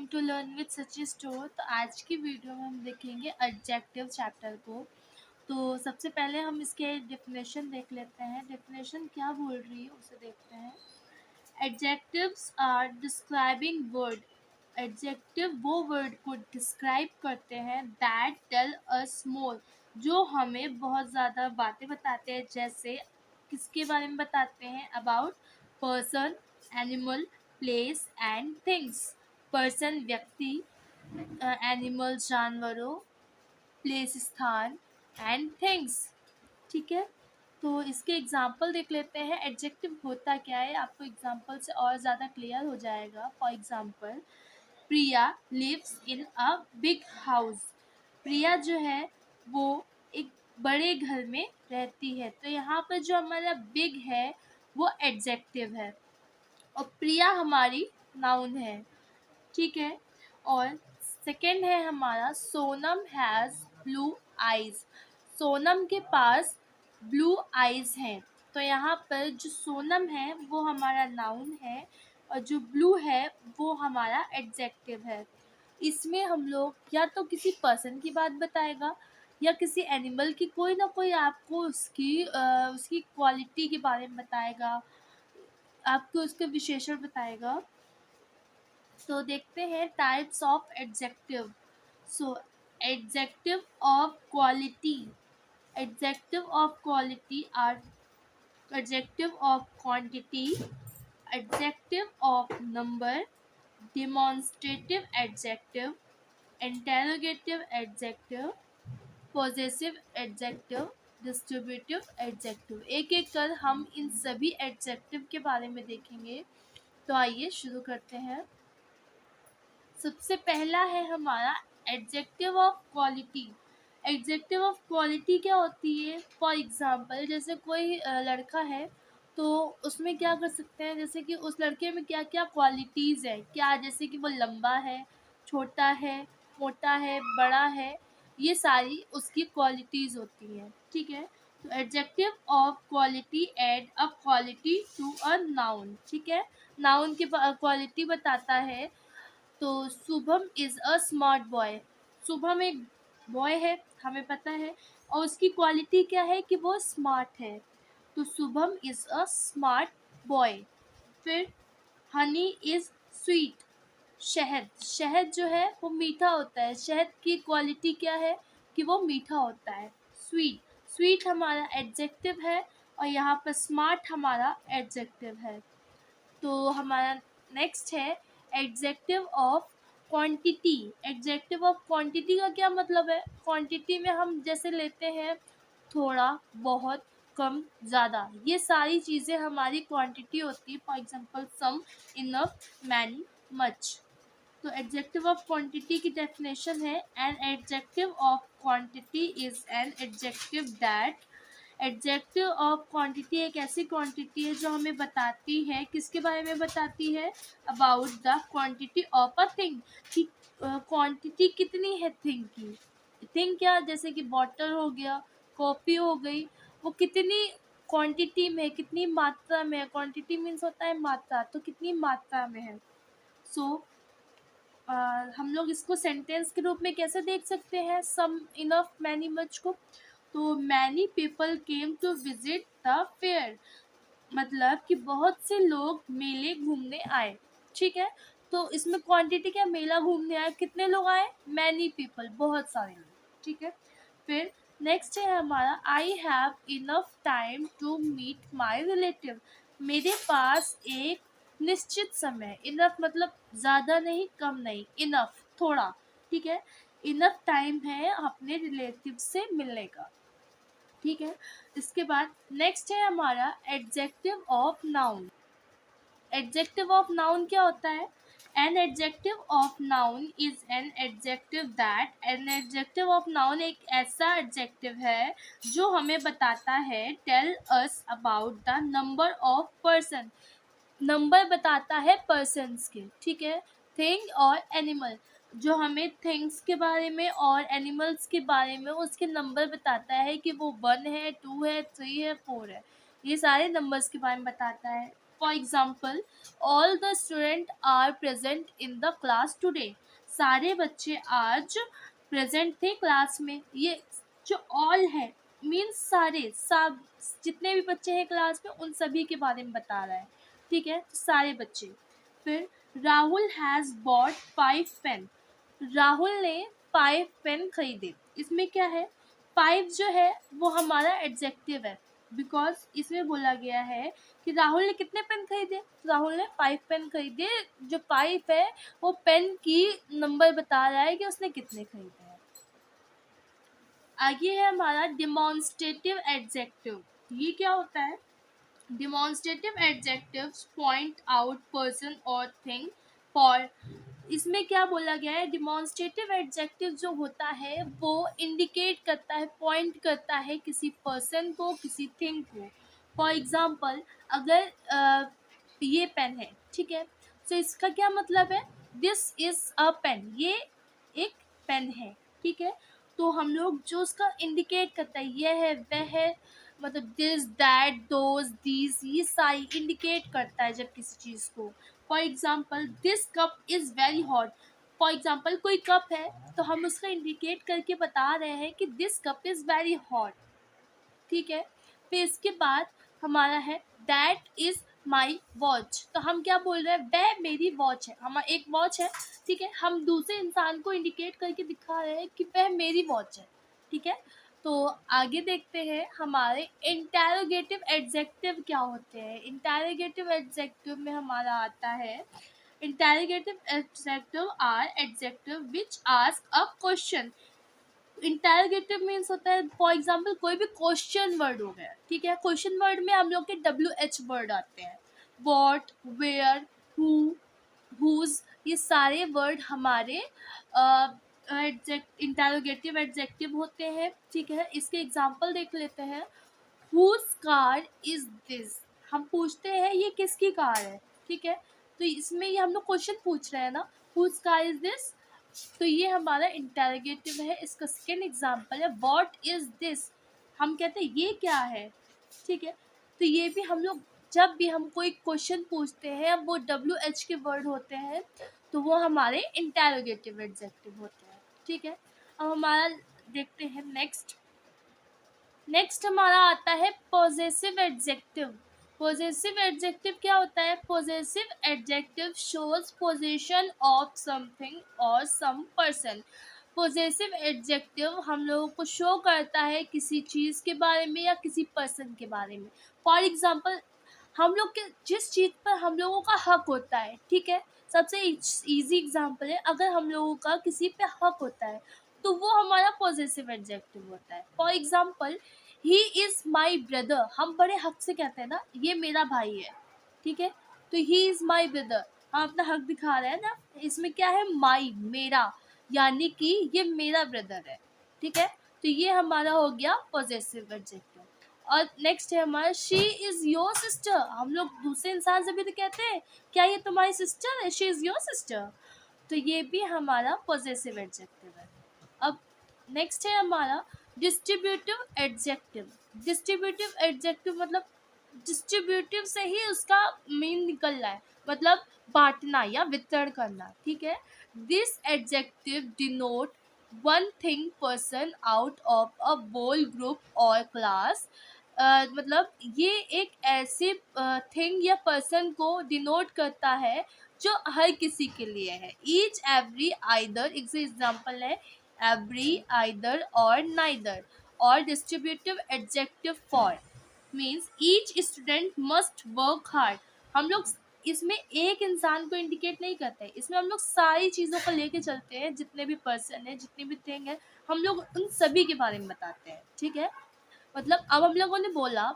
Welcome to learn with Sachi store. तो आज की वीडियो में हम देखेंगे एडजेक्टिव चैप्टर को। तो सबसे पहले हम इसके डेफिनेशन देख लेते हैं। डेफिनेशन क्या बोल रही है उसे देखते हैं। Adjectives are describing word. Adjective वो वर्ड को डिस्क्राइब करते हैं दैट टेल अस मोर, जो हमें बहुत ज़्यादा बातें बताते हैं। जैसे किसके बारे में बताते हैं? About person, animal, place and things. Person व्यक्ति, एनिमल जानवरों, प्लेस स्थान एंड थिंग्स। ठीक है, तो इसके एग्जाम्पल देख लेते हैं। एडजेक्टिव होता क्या है, आपको एग्जाम्पल से और ज़्यादा क्लियर हो जाएगा। For example, Priya lives in a big house. Priya जो है वो एक बड़े घर में रहती है। तो यहाँ पर जो हमारा बिग है वो एडजेक्टिव है और प्रिया हमारी नाउन है। ठीक है, और सेकंड है हमारा Sonam has blue eyes. Sonam के पास ब्लू आइज़ हैं। तो यहाँ पर जो सोनम है वो हमारा नाउन है और जो ब्लू है वो हमारा एडजेक्टिव है। इसमें हम लोग या तो किसी पर्सन की बात बताएगा या किसी एनिमल की, कोई ना कोई आपको उसकी क्वालिटी के बारे में बताएगा, आपको उसके विशेषण बताएगा। तो देखते हैं types of adjective. So adjective of quality. Adjective of quality are adjective of quantity, adjective of number, demonstrative adjective, interrogative adjective, possessive adjective, distributive adjective. एक एक कर हम इन सभी एडजेक्टिव के बारे में देखेंगे। तो आइए शुरू करते हैं। सबसे पहला है हमारा adjective of quality. Adjective of quality क्या होती है? फॉर एग्जांपल, जैसे कोई लड़का है तो उसमें क्या कर सकते हैं, जैसे कि उस लड़के में क्या क्या क्वालिटीज़ है, क्या जैसे कि वो लंबा है, छोटा है, मोटा है, बड़ा है, ये सारी उसकी क्वालिटीज़ होती हैं। ठीक है, तो adjective of quality add a quality to a noun. ठीक है, नाउन की क्वालिटी बताता है। तो Shubham is a smart boy. Shubham एक बॉय है, हमें पता है, और उसकी क्वालिटी क्या है कि वो स्मार्ट है। तो Shubham is a smart boy. फिर हनी इज़ स्वीट। शहद, शहद जो है वो मीठा होता है। शहद की क्वालिटी क्या है कि वो मीठा होता है। स्वीट, स्वीट हमारा एडजेक्टिव है और यहाँ पर स्मार्ट हमारा एडजेक्टिव है। तो हमारा नेक्स्ट है adjective of quantity. Adjective of quantity का क्या मतलब है? क्वांटिटी में हम जैसे लेते हैं थोड़ा, बहुत, कम, ज़्यादा, ये सारी चीज़ें हमारी क्वांटिटी होती है। For example some, enough, many, much. तो एडजेक्टिव ऑफ क्वांटिटी की डेफिनेशन है an adjective of quantity is an adjective that. Adjective of quantity एक ऐसी क्वांटिटी है जो हमें बताती है, किसके बारे में बताती है? About the quantity of a thing, कि क्वांटिटी कितनी है थिंग की। थिंग क्या, जैसे कि बॉटल हो गया, कॉफ़ी हो गई, वो कितनी क्वांटिटी में, कितनी मात्रा में है। क्वांटिटी मीन्स होता है मात्रा, तो कितनी मात्रा में है। सो हम लोग इसको सेंटेंस के रूप में कैसे देख सकते हैं सम, इनफ, मैनी, मच को? तो many people came to visit the fair, मतलब कि बहुत से लोग मेले घूमने आए। ठीक है, तो इसमें क्वांटिटी क्या, मेला घूमने आए, कितने लोग आए? मैनी पीपल, बहुत सारे लोग। ठीक है, फिर नेक्स्ट है हमारा I have enough time to meet my relative. मेरे पास एक निश्चित समय, इनफ मतलब ज़्यादा नहीं, कम नहीं, इनफ थोड़ा। ठीक है, इनफ टाइम है अपने रिलेटिव से मिलने का। ठीक है, इसके बाद नेक्स्ट है हमारा adjective of noun. Adjective of noun क्या होता है? An adjective of noun is an adjective that. An adjective of noun एक ऐसा एडजेक्टिव है जो हमें बताता है tell us about the number of person. Number बताता है पर्सन्स के। ठीक है, थिंग और एनिमल, जो हमें थिंग्स के बारे में और एनिमल्स के बारे में उसके नंबर बताता है कि वो 1 है, 2 है, 3 है, 4 है, ये सारे नंबर्स के बारे में बताता है। For example all the student are present in the class today, सारे बच्चे आज प्रेजेंट थे क्लास में। ये जो ऑल है मीन्स सारे, सब जितने भी बच्चे हैं क्लास में उन सभी के बारे में बता रहा है, ठीक है, तो सारे बच्चे। फिर Rahul has bought 5 pen, Rahul ने 5 पेन खरीदे। इसमें क्या है, 5 जो है वो हमारा एडजेक्टिव है, बिकॉज इसमें बोला गया है कि राहुल ने कितने पेन खरीदे, तो राहुल ने 5 पेन खरीदे। जो 5 है वो पेन की नंबर बता रहा है कि उसने कितने खरीदे हैं। आगे है हमारा डिमॉन्स्ट्रेटिव एडजेक्टिव। ये क्या होता है, demonstrative adjectives point out person और थिंग फॉर, इसमें क्या बोला गया है, डिमॉन्स्ट्रेटिव एडजेक्टिव जो होता है वो इंडिकेट करता है, पॉइंट करता है किसी पर्सन को, किसी थिंग को। फॉर एग्जाम्पल अगर ये पेन है, ठीक है, तो इसका क्या मतलब है, दिस इज अ पेन, ये एक पेन है, ठीक है। तो हम लोग जो उसका इंडिकेट करता है, ये है, वह है, मतलब दिस दैट दोज दीज, ये सारी इंडिकेट करता है जब किसी चीज़ को। For example this cup is very hot, for example कोई कप है तो हम उसका इंडिकेट करके बता रहे हैं कि this cup is very hot, ठीक है। फिर इसके बाद हमारा है दैट इज़ माई वॉच, तो हम क्या बोल रहे हैं, वह मेरी वॉच है, हमारा एक वॉच है, ठीक है, हम दूसरे इंसान को इंडिकेट करके दिखा रहे हैं कि वह मेरी वॉच है, ठीक है। तो आगे देखते हैं हमारे इंटेरोगेटिव एडजेक्टिव क्या होते हैं। इंटेरोगेटिव एडजेक्टिव में हमारा आता है, interrogative adjective are adjective which ask a question. Interrogative means होता है, फॉर एग्जाम्पल कोई भी क्वेश्चन वर्ड हो गया, ठीक है, क्वेश्चन वर्ड में हम लोग के WH वर्ड आते हैं, वॉट, वेयर, हु, हुज, ये सारे वर्ड हमारे इंटेरोगेटिव एडजेक्टिव होते हैं, ठीक है। इसके एग्जाम्पल देख लेते हैं। हुज कार इज दिस, हम पूछते हैं ये किसकी कार है, ठीक है, तो इसमें ये हम लोग क्वेश्चन पूछ रहे हैं ना, हुज कार इज दिस, तो ये हमारा इंटेरोगेटिव है। इसका सेकेंड एग्जाम्पल है व्हाट इज दिस, हम कहते हैं ये क्या है, ठीक है, तो ये भी हम लोग जब भी हम कोई क्वेश्चन पूछते हैं वो WH के वर्ड होते हैं तो वो हमारे इंटेरोगेटिव एडजेक्टिव होते हैं, ठीक है। अब हमारा देखते हैं नेक्स्ट हमारा आता है पॉजेसिव एडजेक्टिव। पॉजेसिव एडजेक्टिव क्या होता है, possessive adjective shows position of something और सम पर्सन। पॉजेसिव एडजेक्टिव हम लोगों को शो करता है किसी चीज़ के बारे में या किसी पर्सन के बारे में। फॉर एग्जाम्पल हम लोग के जिस चीज़ पर हम लोगों का हक होता है, ठीक है, सबसे इजी एग्जाम्पल है, अगर हम लोगों का किसी पे हक होता है तो वो हमारा पॉजेसिव एडजेक्टिव होता है। For example he is my brother, हम बड़े हक से कहते हैं ना ये मेरा भाई है, ठीक है, तो ही इज़ माई ब्रदर, हम अपना हक दिखा रहे हैं ना, इसमें क्या है, माई, मेरा, यानी कि ये मेरा ब्रदर है, ठीक है, तो ये हमारा हो गया पॉजेसिव एडजेक्टिव। और नेक्स्ट है हमारा शी इज़ योर सिस्टर, हम लोग दूसरे इंसान से भी तो कहते हैं क्या ये तुम्हारी सिस्टर है, शी इज़ योर सिस्टर, तो ये भी हमारा पॉजेसिव एडजेक्टिव है। अब नेक्स्ट है हमारा डिस्ट्रीब्यूटिव एडजेक्टिव। डिस्ट्रीब्यूटिव एडजेक्टिव मतलब डिस्ट्रीब्यूटिव से ही उसका मीन निकल रहा है, मतलब बांटना या वितरण करना, ठीक है। This adjective denote one thing person out of a whole group और क्लास। मतलब ये एक ऐसे थिंग या पर्सन को डिनोट करता है जो हर किसी के लिए है। ईच एवरी आइदर, एग्जाम्पल है एवरी, आइदर और नाइदर। और distributive adjective for means each student must work hard, हम लोग इसमें एक इंसान को इंडिकेट नहीं करते हैं, इसमें हम लोग सारी चीज़ों को लेके चलते हैं, जितने भी पर्सन है, जितनी भी थिंग है, हम लोग उन सभी के बारे में बताते हैं, ठीक है। मतलब अब हम लोगों ने बोला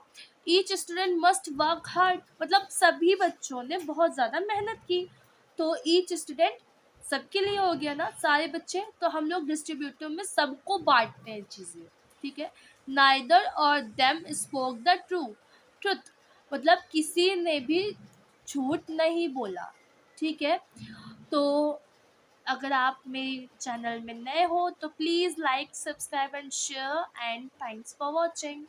each student must work hard, मतलब सभी बच्चों ने बहुत ज़्यादा मेहनत की, तो ईच स्टूडेंट सबके लिए हो गया ना, सारे बच्चे, तो हम लोग डिस्ट्रीब्यूटिव में सबको बांटते हैं चीज़ें, ठीक है। नाइदर और देम स्पोक द ट्रुथ, मतलब किसी ने भी झूठ नहीं बोला, ठीक है। तो अगर आप मेरे चैनल में नए हो तो please like, subscribe and share, and thanks for watching.